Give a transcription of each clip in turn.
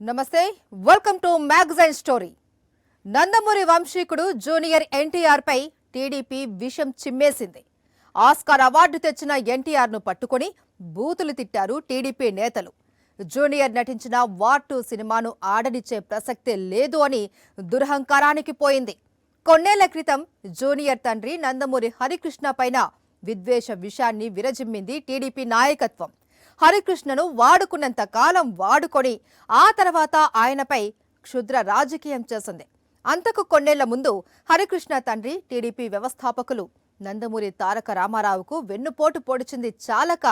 నమస్తే welcome to magazine story. Nandamuri వంశీకుడు junior NTR పై టీడీపీ విషం చిమ్మేసింది. ఆస్కార్ అవార్డు తెచ్చిన ఎన్టీఆర్ ను పట్టుకొని బూతులు తిట్టారు టీడీపీ నేతలు. జూనియర్ నటించిన వార్ 2 సినిమాను ఆడనిచ్చే ప్రసక్తే లేదు అని దురహంకారానికి పోయింది. కొన్నేళ్ల క్రితం జూనియర్ తండ్రి నందమూరి హరికృష్ణ పైన విద్వేష విషాన్ని విరజిమ్మింది టీడీపీ నాయకత్వం. హరికృష్ణను వాడుకున్నంత కాలం వాడుకొని ఆ తర్వాత ఆయనపై క్షుద్ర రాజకీయం చేసింది. అంతకు కొన్నేళ్ల ముందు హరికృష్ణ తండ్రి టీడీపీ వ్యవస్థాపకులు నందమూరి తారక రామారావుకు వెన్నుపోటు పొడిచింది చాలక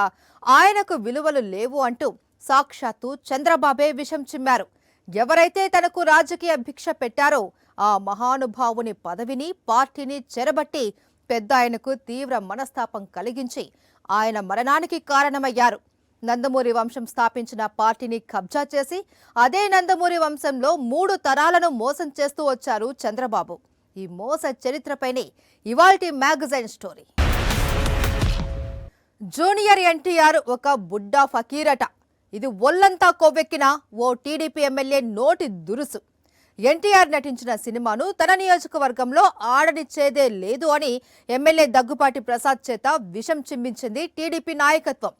ఆయనకు విలువలు లేవు అంటూ సాక్షాత్తు చంద్రబాబే విషం చిమ్మారు. ఎవరైతే తనకు రాజకీయ భిక్ష పెట్టారో ఆ మహానుభావుని పదవిని పార్టీని చెరబట్టి పెద్ద ఆయనకు తీవ్ర మనస్తాపం కలిగించి ఆయన మరణానికి కారణమయ్యారు. నందమూరి వంశం స్థాపించిన పార్టీని కబ్జా చేసి అదే నందమూరి వంశంలో 3 తరాలను మోసం చేస్తూ వచ్చారు చంద్రబాబు. ఈ మోస చరిత్రపైనే ఇవాల్టి మ్యాగజైన్ స్టోరీ. జూనియర్ ఎన్టీఆర్ ఒక బుడ్డా ఫకీరట. ఇది ఒళ్లంతా కొవ్వెక్కిన ఓ టీడీపీ ఎమ్మెల్యే నోటి దురుసు. ఎన్టీఆర్ నటించిన సినిమాను తన నియోజకవర్గంలో ఆడనిచ్చేదే లేదు అని ఎమ్మెల్యే దగ్గుబాటి ప్రసాద్ చేత విషం చిమ్మించింది టీడీపీ నాయకత్వం.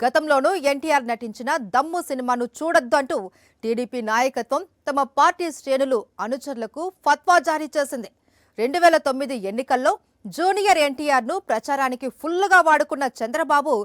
గతంలోనూ ఎన్టీఆర్ నటించిన దమ్ము సినిమాను చూడొద్దు అంటూ టీడీపీ నాయకత్వం తమ పార్టీ శ్రేణులు అనుచరులకు ఫత్వా జారీ చేసింది. 2009 ఎన్నికల్లో జూనియర్ ఎన్టీఆర్ ను ప్రచారానికి ఫుల్లుగా వాడుకున్న చంద్రబాబు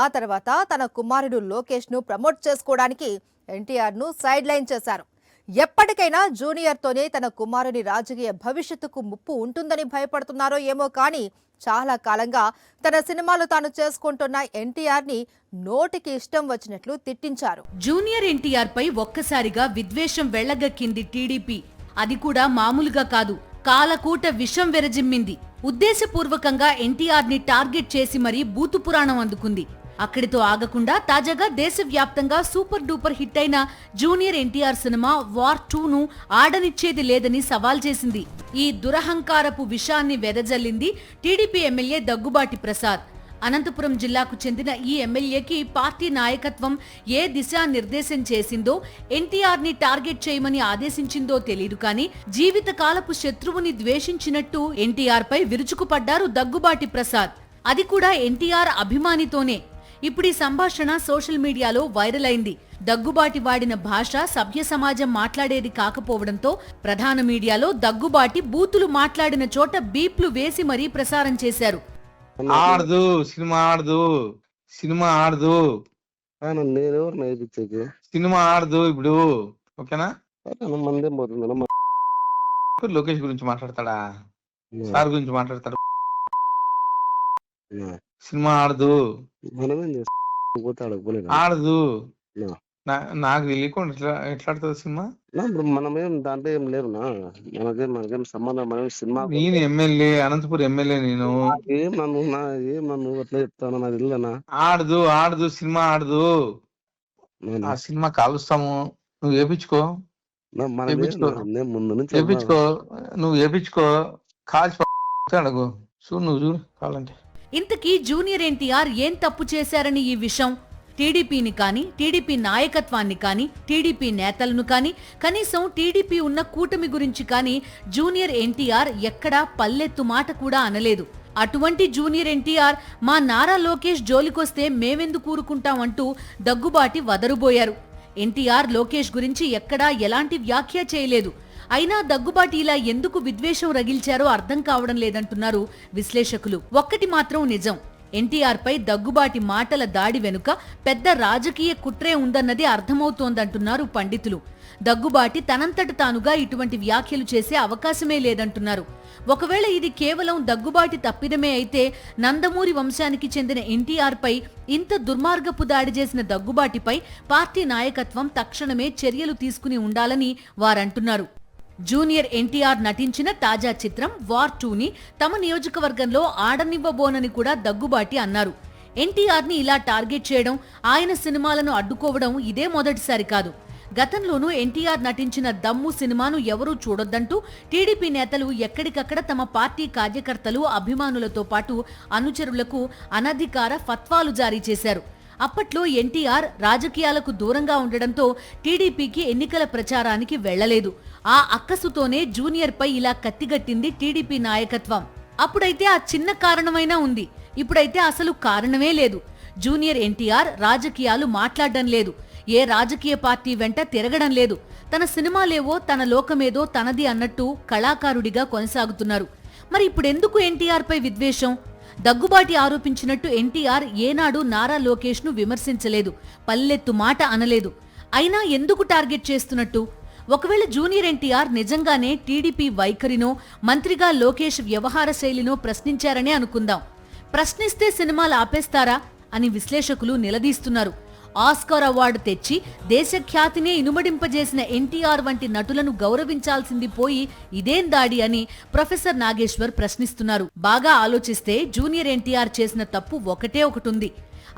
ఆ తర్వాత తన కుమారుడు లోకేష్ ను ప్రమోట్ చేసుకోవడానికి ఎన్టీఆర్ ను సైడ్ లైన్ చేశారు. ఎప్పటికైనా జూనియర్ తోనే తన కుమారుని రాజకీయ భవిష్యత్తుకు ముప్పు ఉంటుందని భయపడుతున్నారో ఏమో కానీ చాలా కాలంగా తన సినిమాలు తాను చేసుకుంటున్న ఎన్టీఆర్ ని నోటికి ఇష్టం వచ్చినట్లు తిట్టించారు. జూనియర్ ఎన్టీఆర్ పై ఒక్కసారిగా విద్వేషం వెళ్లగక్కింది టీడీపీ. అది కూడా మామూలుగా కాదు, కాలకూట విషం వెరజిమ్మింది. ఉద్దేశపూర్వకంగా ఎన్టీఆర్ ని టార్గెట్ చేసి మరీ బూతు పురాణం అందుకుంది. అక్కడితో ఆగకుండా తాజాగా దేశవ్యాప్తంగా సూపర్ డూపర్ హిట్ అయిన జూనియర్ ఎన్టీఆర్ సినిమా వార్ 2 ను ఆడనిచ్చేది లేదని సవాల్ చేసింది. ఈ దురహంకారపు విషాన్ని వెదజల్లింది టీడీపీ ఎమ్మెల్యే దగ్గుబాటి ప్రసాద్. అనంతపురం జిల్లాకు చెందిన ఈ ఎమ్మెల్యేకి పార్టీ నాయకత్వం ఏ దిశానిర్దేశం చేసిందో, ఎన్టీఆర్ ని టార్గెట్ చేయమని ఆదేశించిందో తెలియదు కానీ జీవితకాలపు శత్రువుని ద్వేషించినట్టు ఎన్టీఆర్ పై విరుచుకుపడ్డారు దగ్గుబాటి ప్రసాద్. అది కూడా ఎన్టీఆర్ అభిమానితోనే. ఇప్పుడు ఈ సంభాషణ సోషల్ మీడియాలో వైరల్ అయింది. దగ్గుబాటి వాడిన భాష సభ్య సమాజం మాట్లాడేది కాకపోవడంతో ప్రధాన మీడియాలో దగ్గుబాటి బూతులు మాట్లాడిన చోట బీప్లు వేసి మరీ ప్రసారం చేశారు. ఆడదు సినిమా ఆడదు సినిమా ఆడదు సినిమా ఆడదు ఇప్పుడు ఓకేనా. లోకేష్ గురించి మాట్లాడతాడా, సార్ గురించి మాట్లాడతాడు. సినిమా ఆడదు ఆడదు నాకు తెలియకుండా ఎట్లా ఆడుతుంది సినిమా. మనమేం దాంట్లో ఏం లేదు, మనకేం సంబంధం. మనం సినిమా నేను ఎమ్మెల్యే, అనంతపురం ఎమ్మెల్యే. నేను ఏం నన్ను అట్లా చెప్తాను, నాకు తెలియదన్నా. ఆడదు ఆడదు సినిమా ఆడదు. ఆ సినిమా కాలుస్తాము, నువ్వు వేపించుకో ముందు నుంచి వేపించుకో, నువ్వు వేపించుకో, కాల్చి అడుగు చూడు, నువ్వు చూడు కావాలంటే. ఇంతకీ జూనియర్ ఎన్టీఆర్ ఏం తప్పు చేశారని ఈ విషయం టీడీపీని కానీ, టీడీపీ నాయకత్వాన్ని కానీ, టీడీపీ నేతలను కానీ, కనీసం టీడీపీ ఉన్న కూటమి గురించి కానీ జూనియర్ ఎన్టీఆర్ ఎక్కడా పల్లెత్తు మాట కూడా అనలేదు. అటువంటి జూనియర్ ఎన్టీఆర్ మా నారా లోకేష్ జోలికొస్తే మేమెందుకు ఊరుకుంటాం అంటూ దగ్గుబాటి వదరుబోయారు. ఎన్టీఆర్ లోకేష్ గురించి ఎక్కడా ఎలాంటి వ్యాఖ్య చేయలేదు. అయినా దగ్గుబాటి ఇలా ఎందుకు విద్వేషం రగిల్చారో అర్థం కావడం లేదంటున్నారు విశ్లేషకులు. ఒక్కటి మాత్రం నిజం, ఎన్టీఆర్ పై దగ్గుబాటి మాటల దాడి వెనుక పెద్ద రాజకీయ కుట్రే ఉందన్నది అర్థమవుతోందంటున్నారు పండితులు. దగ్గుబాటి తనంతట తానుగా ఇటువంటి వ్యాఖ్యలు చేసే అవకాశమే లేదంటున్నారు. ఒకవేళ ఇది కేవలం దగ్గుబాటి తప్పిదమే అయితే నందమూరి వంశానికి చెందిన ఎన్టీఆర్ పై ఇంత దుర్మార్గపు దాడి చేసిన దగ్గుబాటిపై పార్టీ నాయకత్వం తక్షణమే చర్యలు తీసుకుని ఉండాలని వారంటున్నారు. జూనియర్ ఎన్టీఆర్ నటించిన తాజా చిత్రం వార్ 2 ని తమ నియోజకవర్గంలో ఆడనివ్వబోనని కూడా దగ్గుబాటి అన్నారు. ఎన్టీఆర్ ని ఇలా టార్గెట్ చేయడం, ఆయన సినిమాలను అడ్డుకోవడం ఇదే మొదటిసారి కాదు. గతంలోనూ ఎన్టీఆర్ నటించిన దమ్ము సినిమాను ఎవరూ చూడొద్దంటూ టీడీపీ నేతలు ఎక్కడికక్కడ తమ పార్టీ కార్యకర్తలు, అభిమానులతో పాటు అనుచరులకు అనధికార ఫత్వాలు జారీ చేశారు. అప్పట్లో ఎన్టీఆర్ రాజకీయాలకు దూరంగా ఉండడంతో టీడీపీకి ఎన్నికల ప్రచారానికి వెళ్లలేదు. ఆ అక్కసుతోనే జూనియర్ పై ఇలా కత్తిగట్టింది టీడీపీ నాయకత్వం. అప్పుడైతే ఆ చిన్న కారణమైనా ఉంది, ఇప్పుడైతే అసలు కారణమే లేదు. జూనియర్ ఎన్టీఆర్ రాజకీయాలు మాట్లాడడం లేదు, ఏ రాజకీయ పార్టీ వెంట తిరగడం లేదు. తన సినిమాలేవో తన లోకమేదో తనది అన్నట్టు కళాకారుడిగా కొనసాగుతున్నారు. మరి ఇప్పుడెందుకు ఎన్టీఆర్ పై విద్వేషం? దగ్గుబాటి ఆరోపించినట్టు ఎన్టీఆర్ ఏనాడు నారా లోకేష్ ను విమర్శించలేదు, పల్లెత్తు మాట అనలేదు. అయినా ఎందుకు టార్గెట్ చేస్తున్నట్టు? ఒకవేళ జూనియర్ ఎన్టీఆర్ నిజంగానే టీడీపీ వైఖరినో మంత్రిగా లోకేష్ వ్యవహార శైలినో ప్రశ్నించారనే అనుకుందాం. ప్రశ్నిస్తే సినిమాలు ఆపేస్తారా అని విశ్లేషకులు నిలదీస్తున్నారు. ఆస్కార్ అవార్డు తెచ్చి దేశ ఖ్యాతినే ఇనుమడింపజేసిన ఎన్టీఆర్ వంటి నటులను గౌరవించాల్సింది పోయి ఇదేం దాడి అని ప్రొఫెసర్ నాగేశ్వర్ ప్రశ్నిస్తున్నారు. బాగా ఆలోచిస్తే జూనియర్ ఎన్టీఆర్ చేసిన తప్పు ఒకటే ఒకటుంది.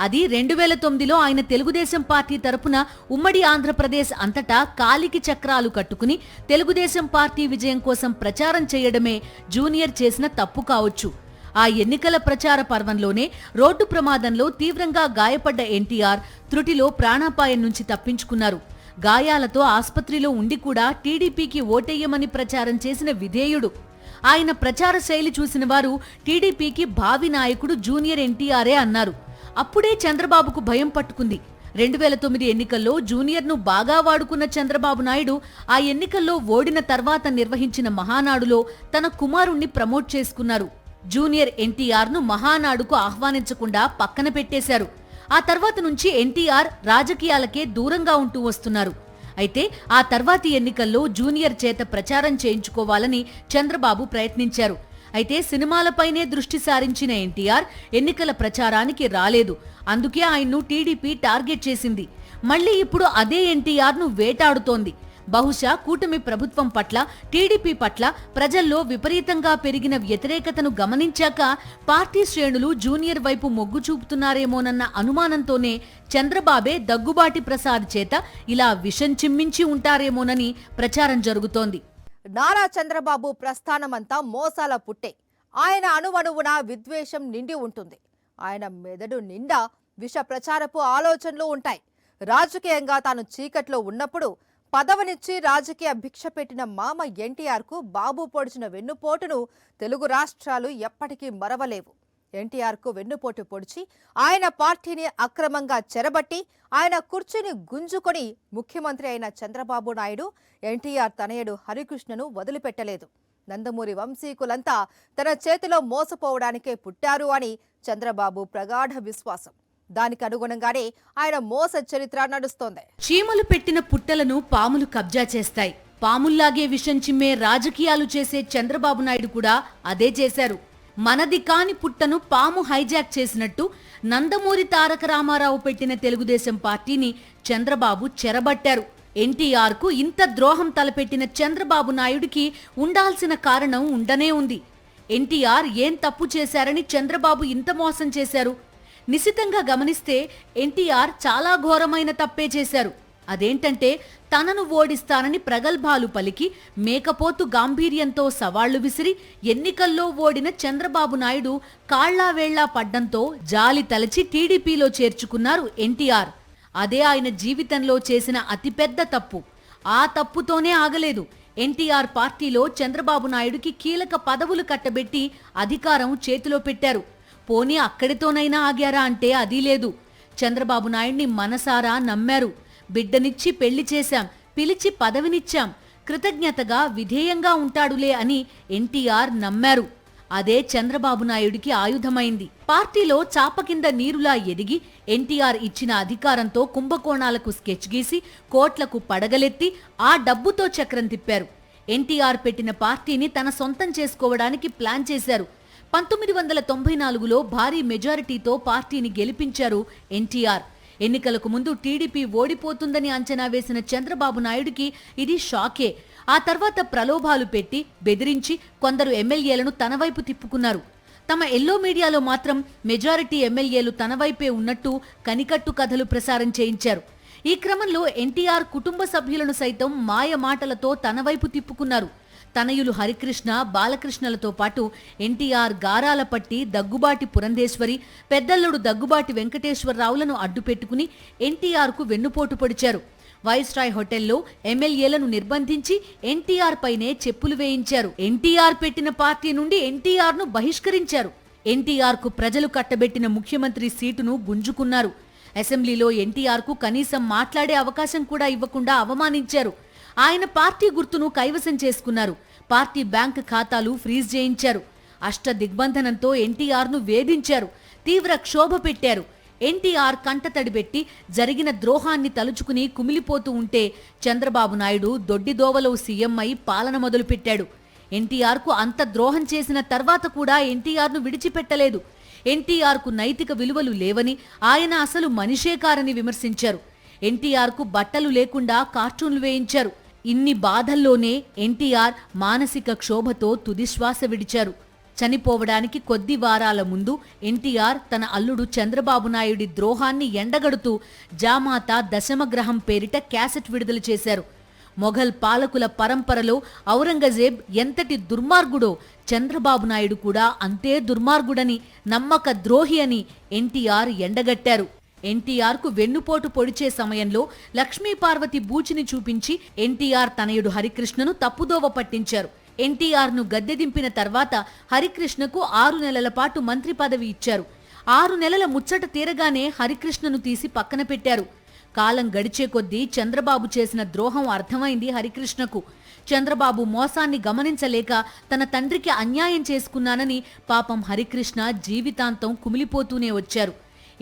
అది 2009లో ఆయన తెలుగుదేశం పార్టీ తరపున ఉమ్మడి ఆంధ్రప్రదేశ్ అంతటా కాలికి చక్రాలు కట్టుకుని తెలుగుదేశం పార్టీ విజయం కోసం ప్రచారం చేయడమే జూనియర్ చేసిన తప్పు కావచ్చు. ఆ ఎన్నికల ప్రచార పర్వంలోనే రోడ్డు ప్రమాదంలో తీవ్రంగా గాయపడ్డ ఎన్టీఆర్ త్రుటిలో ప్రాణాపాయం నుంచి తప్పించుకున్నారు. గాయాలతో ఆస్పత్రిలో ఉండి కూడా టీడీపీకి ఓటెయ్యమని ప్రచారం చేసిన విధేయుడు. ఆయన ప్రచార శైలి చూసిన వారు టీడీపీకి భావి నాయకుడు జూనియర్ ఎన్టీఆరే అన్నారు. అప్పుడే చంద్రబాబుకు భయం పట్టుకుంది. 2009 ఎన్నికల్లో జూనియర్ను బాగా వాడుకున్న చంద్రబాబు నాయుడు ఆ ఎన్నికల్లో ఓడిన తర్వాత నిర్వహించిన మహానాడులో తన కుమారుణ్ణి ప్రమోట్ చేసుకున్నారు. జూనియర్ ఎన్టీఆర్ ను మహానాడుకు ఆహ్వానించకుండా పక్కన పెట్టేశారు. ఆ తర్వాత నుంచి ఎన్టీఆర్ రాజకీయాలకే దూరంగా ఉంటూ వస్తున్నారు. అయితే ఆ తర్వాతి ఎన్నికల్లో జూనియర్ చేత ప్రచారం చేయించుకోవాలని చంద్రబాబు ప్రయత్నించారు. అయితే సినిమాలపైనే దృష్టి సారించిన ఎన్టీఆర్ ఎన్నికల ప్రచారానికి రాలేదు. అందుకే ఆయన్ను టీడీపీ టార్గెట్ చేసింది. మళ్లీ ఇప్పుడు అదే ఎన్టీఆర్ ను వేటాడుతోంది. బహుశా కూటమి ప్రభుత్వం పట్ల, టీడీపీ పట్ల ప్రజల్లో విపరీతంగా పెరిగిన వ్యతిరేకతను గమనించాక పార్టీ శ్రేణులు జూనియర్ వైపు మొగ్గు చూపుతున్నారేమోనన్న అనుమానంతోనే చంద్రబాబే దగ్గుబాటి ప్రసాద్ చేత ఇలా విషం చిమ్మించి ఉంటారేమోనని ప్రచారం జరుగుతోంది. నారా చంద్రబాబు ప్రస్థానమంతా మోసాల పుట్టే. ఆయన అణువణువున విద్వేషం నిండి ఉంటుంది. ఆయన మెదడు నిండా విష ప్రచారపు ఆలోచనలు ఉంటాయి. రాజకీయంగా తాను చీకట్లో ఉన్నప్పుడు పదవినిచ్చి రాజకీయ భిక్ష పెట్టిన మామ ఎన్టీఆర్కు బాబు పొడిచిన వెన్నుపోటును తెలుగు రాష్ట్రాలు ఎప్పటికీ మరవలేవు. ఎన్టీఆర్కు వెన్నుపోటు పొడిచి ఆయన పార్టీని అక్రమంగా చెరబట్టి ఆయన కుర్చీని గుంజుకొని ముఖ్యమంత్రి అయిన చంద్రబాబు నాయుడు ఎన్టీఆర్ తనయుడు హరికృష్ణను వదిలిపెట్టలేదు. నందమూరి వంశీకులంతా తన చేతిలో మోసపోవడానికే పుట్టారు అని చంద్రబాబు ప్రగాఢ విశ్వాసం. దానికి అనుగుణంగానే ఆయన మోస చరిత్ర నడుస్తోంది. చీమలు పెట్టిన పుట్టలను పాములు కబ్జా చేస్తాయి. పాముల్లాగే విషం చిమ్మే రాజకీయాలు చేసే చంద్రబాబు నాయుడు కూడా అదే చేశారు. మనది కాని పుట్టను పాము హైజాక్ చేసినట్టు నందమూరి తారక రామారావు పెట్టిన తెలుగుదేశం పార్టీని చంద్రబాబు చెరబట్టారు. ఎన్టీఆర్ కు ఇంత ద్రోహం తలపెట్టిన చంద్రబాబు నాయుడికి ఉండాల్సిన కారణం ఉండనే ఉంది. ఎన్టీఆర్ ఏం తప్పు చేశారని చంద్రబాబు ఇంత మోసం చేశారు? నిశితంగా గమనిస్తే ఎన్టీఆర్ చాలా ఘోరమైన తప్పే చేశారు. అదేంటంటే తనను ఓడిస్తానని ప్రగల్భాలు పలికి మేకపోతు గాంభీర్యంతో సవాళ్లు విసిరి ఎన్నికల్లో ఓడిన చంద్రబాబు నాయుడు కాళ్లా వేళ్లా పడ్డంతో జాలి తలచి టీడీపీలో చేర్చుకున్నారు ఎన్టీఆర్. అదే ఆయన జీవితంలో చేసిన అతిపెద్ద తప్పు. ఆ తప్పుతోనే ఆగలేదు. ఎన్టీఆర్ పార్టీలో చంద్రబాబు నాయుడికి కీలక పదవులు కట్టబెట్టి అధికారం చేతిలో పెట్టారు. పోనీ అక్కడితోనైనా ఆగారా అంటే అదీ లేదు. చంద్రబాబు నాయుడిని మనసారా నమ్మారు. బిడ్డనిచ్చి పెళ్లి చేశాం, పిలిచి పదవినిచ్చాం, కృతజ్ఞతగా విధేయంగా ఉంటాడులే అని ఎన్టీఆర్ నమ్మారు. అదే చంద్రబాబు నాయుడికి ఆయుధమైంది. పార్టీలో చాప కింద నీరులా ఎదిగి ఎన్టీఆర్ ఇచ్చిన అధికారంతో కుంభకోణాలకు స్కెచ్ గీసి కోట్లకు పడగలెత్తి ఆ డబ్బుతో చక్రం తిప్పారు. ఎన్టీఆర్ పెట్టిన పార్టీని తన సొంతం చేసుకోవడానికి ప్లాన్ చేశారు. 1994లో భారీ మెజారిటీతో పార్టీని గెలిపించారు ఎన్టీఆర్. ఎన్నికలకు ముందు టీడీపీ ఓడిపోతుందని అంచనా వేసిన చంద్రబాబు నాయుడికి ఇది షాకే. ఆ తర్వాత ప్రలోభాలు పెట్టి బెదిరించి కొందరు ఎమ్మెల్యేలను తన వైపు తిప్పుకున్నారు. తమ ఎల్లో మీడియాలో మాత్రం మెజారిటీ ఎమ్మెల్యేలు తన వైపే ఉన్నట్టు కనికట్టు కథలు ప్రసారం చేయించారు. ఈ క్రమంలో ఎన్టీఆర్ కుటుంబ సభ్యులను సైతం మాయ మాటలతో తన వైపు తిప్పుకున్నారు. తనయులు హరికృష్ణ, బాలకృష్ణలతో పాటు ఎన్టీఆర్ గారాలపట్టి, దగ్గుబాటి పురంధేశ్వరి, పెద్దల్లుడు దగ్గుబాటి వెంకటేశ్వరరావులను అడ్డుపెట్టుకుని ఎన్టీఆర్కు వెన్నుపోటు పొడిచారు. వైస్రాయ్ హోటల్లో ఎమ్మెల్యేలను నిర్బంధించి ఎన్టీఆర్ పైనే చెప్పులు వేయించారు. ఎన్టీఆర్ పెట్టిన పార్టీ నుండి ఎన్టీఆర్ను బహిష్కరించారు. ఎన్టీఆర్కు ప్రజలు కట్టబెట్టిన ముఖ్యమంత్రి సీటును గుంజుకున్నారు. అసెంబ్లీలో ఎన్టీఆర్కు కనీసం మాట్లాడే అవకాశం కూడా ఇవ్వకుండా అవమానించారు. ఆయన పార్టీ గుర్తును కైవసం చేసుకున్నారు. పార్టీ బ్యాంక్ ఖాతాలు ఫ్రీజ్ చేయించారు. అష్ట దిగ్బంధనంతో ఎన్టీఆర్ను వేధించారు. తీవ్ర క్షోభ పెట్టారు. ఎన్టీఆర్ కంటతడిపెట్టి జరిగిన ద్రోహాన్ని తలుచుకుని కుమిలిపోతూ ఉంటే చంద్రబాబు నాయుడు దొడ్డిదోవలో సీఎం అయి పాలన మొదలుపెట్టాడు. ఎన్టీఆర్కు అంత ద్రోహం చేసిన తర్వాత కూడా ఎన్టీఆర్ను విడిచిపెట్టలేదు. ఎన్టీఆర్కు నైతిక విలువలు లేవని, ఆయన అసలు మనిషే కారని విమర్శించారు. ఎన్టీఆర్కు బట్టలు లేకుండా కార్టూన్లు వేయించారు. ఇన్ని బాధల్లోనే ఎన్టీఆర్ మానసిక క్షోభతో తుదిశ్వాస విడిచారు. చనిపోవడానికి కొద్ది వారాల ముందు ఎన్టీఆర్ తన అల్లుడు చంద్రబాబు నాయుడి ద్రోహాన్ని ఎండగడుతూ జామాత దశమగ్రహం పేరిట క్యాసెట్ విడుదల చేశారు. మొఘల్ పాలకుల పరంపరలో ఔరంగజేబ్ ఎంతటి దుర్మార్గుడో చంద్రబాబు నాయుడు కూడా అంతే దుర్మార్గుడని, నమ్మక ద్రోహి అని ఎన్టీఆర్ ఎండగట్టారు. ఎన్టీఆర్కు వెన్నుపోటు పొడిచే సమయంలో లక్ష్మీపార్వతి బూచిని చూపించి ఎన్టీఆర్ తనయుడు హరికృష్ణను తప్పుదోవ పట్టించారు. ఎన్టీఆర్ను గద్దెదింపిన తర్వాత హరికృష్ణకు 6 నెలల పాటు మంత్రి పదవి ఇచ్చారు. 6 నెలల ముచ్చట తీరగానే హరికృష్ణను తీసి పక్కన పెట్టారు. కాలం గడిచే కొద్దీ చంద్రబాబు చేసిన ద్రోహం అర్థమైంది హరికృష్ణకు. చంద్రబాబు మోసాన్ని గమనించలేక తన తండ్రికి అన్యాయం చేసుకున్నానని పాపం హరికృష్ణ జీవితాంతం కుమిలిపోతూనే వచ్చారు.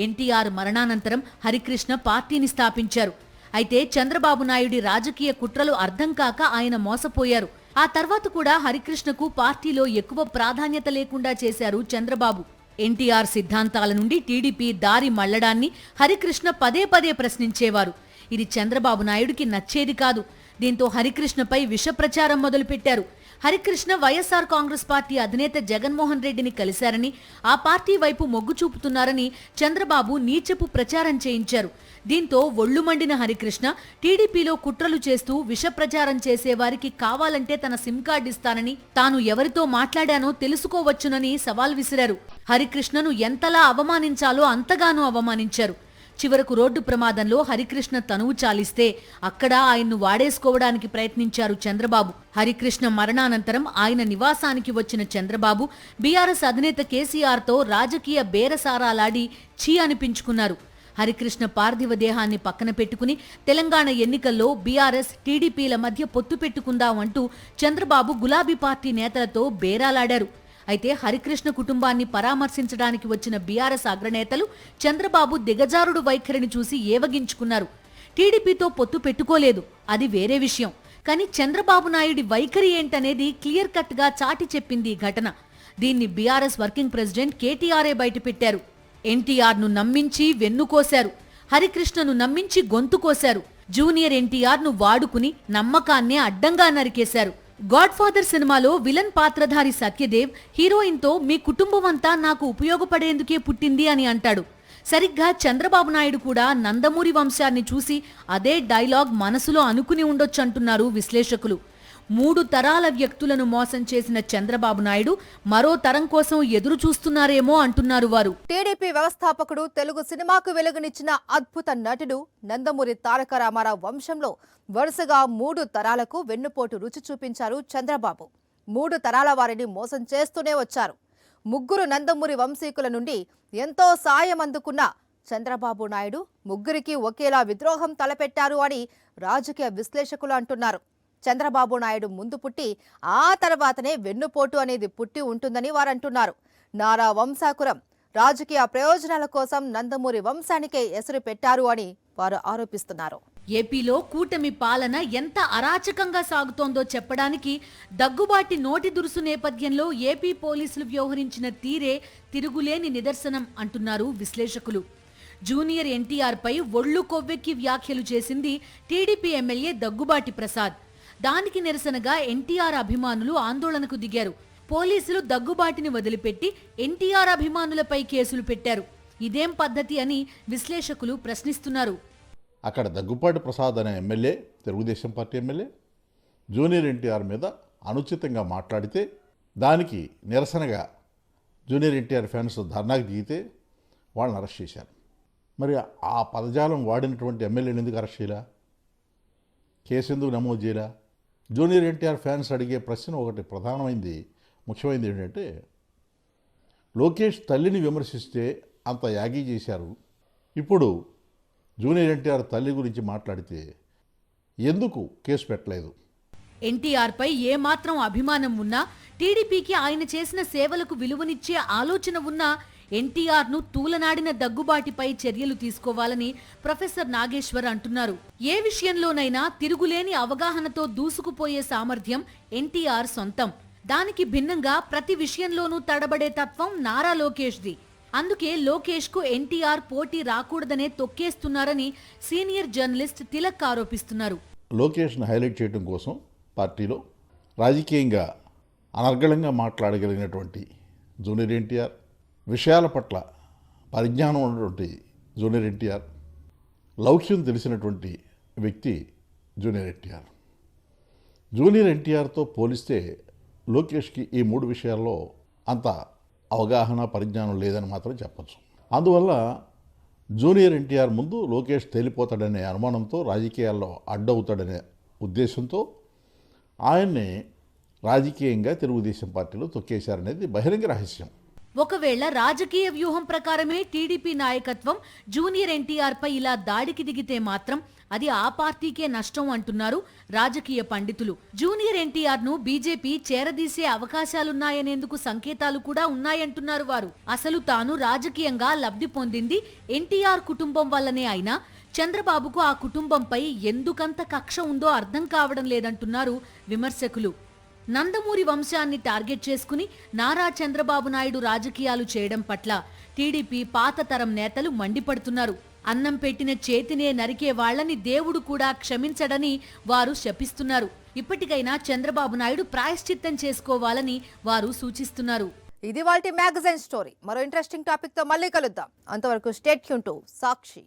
ఎన్టీఆర్ మరణానంతరం హరికృష్ణ పార్టీని స్థాపించారు. అయితే చంద్రబాబు నాయుడి రాజకీయ కుట్రలు అర్థం కాక ఆయన మోసపోయారు. ఆ తర్వాత కూడా హరికృష్ణకు పార్టీలో ఎక్కువ ప్రాధాన్యత లేకుండా చేశారు చంద్రబాబు. ఎన్టీఆర్ సిద్ధాంతాల నుండి టీడీపీ దారి మళ్లడాన్ని హరికృష్ణ పదే పదే ప్రశ్నించేవారు. ఇది చంద్రబాబు నాయుడికి నచ్చేది కాదు. దీంతో హరికృష్ణపై విష ప్రచారం మొదలుపెట్టారు. హరికృష్ణ వైఎస్ఆర్ కాంగ్రెస్ పార్టీ అధినేత జగన్మోహన్ రెడ్డిని కలిశారని, ఆ పార్టీ వైపు మొగ్గు చూపుతున్నారని చంద్రబాబు నీచపు ప్రచారం చేయించారు. దీంతో ఒళ్లు మండిన హరికృష్ణ టీడీపీలో కుట్రలు చేస్తూ విష ప్రచారం చేసేవారికి కావాలంటే తన సిమ్ కార్డు ఇస్తానని, తాను ఎవరితో మాట్లాడానో తెలుసుకోవచ్చునని సవాల్ విసిరారు. హరికృష్ణను ఎంతలా అవమానించాలో అంతగానూ అవమానించారు. చివరకు రోడ్డు ప్రమాదంలో హరికృష్ణ తనువు చాలిస్తే అక్కడ ఆయన్ను వాడేసుకోవడానికి ప్రయత్నించారు చంద్రబాబు. హరికృష్ణ మరణానంతరం ఆయన నివాసానికి వచ్చిన చంద్రబాబు బీఆర్ఎస్ అధినేత కేసీఆర్తో రాజకీయ బేరసారాలాడి ఛీ అనిపించుకున్నారు. హరికృష్ణ పార్థివ దేహాన్ని పక్కన పెట్టుకుని తెలంగాణ ఎన్నికల్లో బీఆర్ఎస్ టీడీపీల మధ్య పొత్తు పెట్టుకుందాం అంటూ చంద్రబాబు గులాబీ పార్టీ నేతలతో బేరాలాడారు. అయితే హరికృష్ణ కుటుంబాన్ని పరామర్శించడానికి వచ్చిన బీఆర్ఎస్ అగ్రనేతలు చంద్రబాబు దిగజారుడు వైఖరిని చూసి ఏవగించుకున్నారు. టీడీపీతో పొత్తు పెట్టుకోలేదు, అది వేరే విషయం. కానీ చంద్రబాబు నాయుడి వైఖరి ఏంటనేది క్లియర్ కట్ గా చాటి చెప్పింది ఈ ఘటన. దీన్ని బీఆర్ఎస్ వర్కింగ్ ప్రెసిడెంట్ కేటీఆర్ఏ బయటపెట్టారు. ఎన్టీఆర్ను నమ్మించి వెన్నుకోశారు, హరికృష్ణను నమ్మించి గొంతు కోశారు. జూనియర్ ఎన్టీఆర్ను వాడుకుని నమ్మకాన్నే అడ్డంగా నరికేశారు. గాడ్ ఫాదర్ సినిమాలో విలన్ పాత్రధారి సత్యదేవ్ హీరోయిన్తో మీ కుటుంబం అంతా నాకు ఉపయోగపడేందుకే పుట్టింది అని అంటాడు. సరిగ్గా చంద్రబాబు నాయుడు కూడా నందమూరి వంశాన్ని చూసి అదే డైలాగ్ మనసులో అనుకుని ఉండొచ్చంటున్నారు విశ్లేషకులు. 3 తరాల వ్యక్తులను మోసం చేసిన చంద్రబాబు నాయుడు మరో తరం కోసం ఎదురు చూస్తున్నారేమో అంటున్నారు వారు. టీడీపీ వ్యవస్థాపకుడు, తెలుగు సినిమాకు వెలుగునిచ్చిన అద్భుత నటుడు నందమూరి తారక రామారావు వంశంలో వరుసగా 3 తరాలకు వెన్నుపోటు రుచి చూపించారు చంద్రబాబు. 3 తరాల వారిని మోసం చేస్తూనే వచ్చారు. 3 నందమూరి వంశీకుల నుండి ఎంతో సాయం అందుకున్న చంద్రబాబు నాయుడు 3కి ఒకేలా విద్రోహం తలపెట్టారు అని రాజకీయ విశ్లేషకులు అంటున్నారు. చంద్రబాబు నాయుడు ముందు పుట్టి ఆ తర్వాతనే వెన్నుపోటు అనేది పుట్టి ఉంటుందని వారంటున్నారు. నారా వంశాకురం రాజకీయ ప్రయోజనాల కోసం నందమూరి వంశానికే ఎసరు పెట్టారు అని వారు ఆరోపిస్తున్నారు. ఏపీలో కూటమి పాలన ఎంత అరాచకంగా సాగుతోందో చెప్పడానికి దగ్గుబాటి నోటి దురుసు నేపథ్యంలో ఏపీ పోలీసులు వ్యవహరించిన తీరే తిరుగులేని నిదర్శనం అంటున్నారు విశ్లేషకులు. జూనియర్ ఎన్టీఆర్ పై ఒళ్లు కొవ్వెక్కి వ్యాఖ్యలు చేసింది టీడీపీ ఎమ్మెల్యే దగ్గుబాటి ప్రసాద్. దానికి నిరసనగా ఎన్టీఆర్ అభిమానులు ఆందోళనకు దిగారు. పోలీసులు దగ్గుబాటిని వదిలిపెట్టి ఎన్టీఆర్ అభిమానులపై కేసులు పెట్టారు. ఇదేం పద్ధతి అని విశ్లేషకులు ప్రశ్నిస్తున్నారు. అక్కడ దగ్గుపాటి ప్రసాద్ అనే MLA, Telugu Desam party MLA, junior NTR మీద అనుచితంగా మాట్లాడితే దానికి నిరసనగా జూనియర్ ఎన్టీఆర్ ఫ్యాన్స్ ధర్నాకి దిగితే వాళ్ళని అరెస్ట్ చేశారు. మరి ఆ పదజాలం వాడినటువంటి ఎమ్మెల్యేని ఎందుకు అరెస్ట్ చేయలా? కేసు ఎందుకు నమోదు చేయలా? జూనియర్ ఎన్టీఆర్ ఫ్యాన్స్ అడిగే ప్రశ్న ఒకటి ప్రధానమైంది, ముఖ్యమైనది ఏంటంటే, లోకేష్ తల్లిని విమర్శిస్తే అంత యాగీ చేశారు, ఇప్పుడు జూనియర్ ఎన్టీఆర్ తల్లి గురించి మాట్లాడితే ఎందుకు కేసు పెట్టలేదు? ఎన్టీఆర్పై ఏమాత్రం అభిమానం ఉన్నా, టీడీపీకి ఆయన చేసిన సేవలకు విలువనిచ్చే ఆలోచన ఉన్నా ఎన్టీఆర్ను తూలనాడిన దగ్గుబాటిపై చర్యలు తీసుకోవాలని ప్రొఫెసర్ నాగేశ్వర్ అంటున్నారు. ఏ విషయంలోనైనా తిరుగులేని అవగాహనతో దూసుకుపోయే సామర్థ్యం ఎన్టీఆర్ సొంతం. దానికి భిన్నంగా ప్రతి విషయంలోనూ తడబడే తత్వం నారా లోకేష్ది. అందుకే లోకేష్కు ఎన్టీఆర్ పోటీ రాకూడదనే తొక్కేస్తున్నారని సీనియర్ జర్నలిస్ట్ తిలక్ ఆరోపిస్తున్నారు. లోకేష్ను హైలైట్ చేయడం కోసం పార్టీలో రాజకీయంగా అనర్గళంగా మాట్లాడగలిగినటువంటి జూనియర్ ఎన్టీఆర్, విషయాల పట్ల పరిజ్ఞానం ఉన్నటువంటి జూనియర్ ఎన్టీఆర్, లౌక్యం తెలిసినటువంటి వ్యక్తి జూనియర్ ఎన్టీఆర్. జూనియర్ ఎన్టీఆర్తో పోలిస్తే లోకేష్కి ఈ 3 విషయాల్లో అంత అవగాహన, పరిజ్ఞానం లేదని మాత్రం చెప్పచ్చు. అందువల్ల జూనియర్ ఎన్టీఆర్ ముందు లోకేష్ తేలిపోతాడనే అనుమానంతో, రాజకీయాల్లో అడ్డవుతాడనే ఉద్దేశంతో ఆయన్ని రాజకీయంగా తెలుగుదేశం పార్టీలో తొక్కేశారనేది బహిరంగ రహస్యం. ఒకవేళ రాజకీయ వ్యూహం ప్రకారమే టీడీపీ నాయకత్వం జూనియర్ ఎన్టీఆర్ పై ఇలా దాడికి దిగితే మాత్రం అది ఆ పార్టీకే నష్టం అంటున్నారు రాజకీయ పండితులు. జూనియర్ ఎన్టీఆర్ ను బీజేపీ చేరదీసే అవకాశాలున్నాయనేందుకు సంకేతాలు కూడా ఉన్నాయంటున్నారు వారు. అసలు తాను రాజకీయంగా లబ్ధి పొందింది ఎన్టీఆర్ కుటుంబం వల్లనే అయినా చంద్రబాబుకు ఆ కుటుంబంపై ఎందుకంత కక్ష ఉందో అర్థం కావడం లేదంటున్నారు విమర్శకులు. నందమూరి వంశాన్ని టార్గెట్ చేసుకుని నారా చంద్రబాబు నాయుడు రాజకీయాలు చేయడం పట్ల టీడీపీ పాత తరం నేతలు మండిపడుతున్నారు. అన్నం పెట్టిన చేతినే నరికే వాళ్లని దేవుడు కూడా క్షమించడని వారు శపిస్తున్నారు. ఇప్పటికైనా చంద్రబాబు నాయుడు ప్రాయశ్చిత్తం చేసుకోవాలని వారు సూచిస్తున్నారు. ఇది వాల్టి మ్యాగజైన్ స్టోరీ. మరో ఇంట్రెస్టింగ్ టాపిక్ తో మళ్ళీ కలుద్దాం. అంతవరకు స్టే ట్యూన్ టు సాక్షి.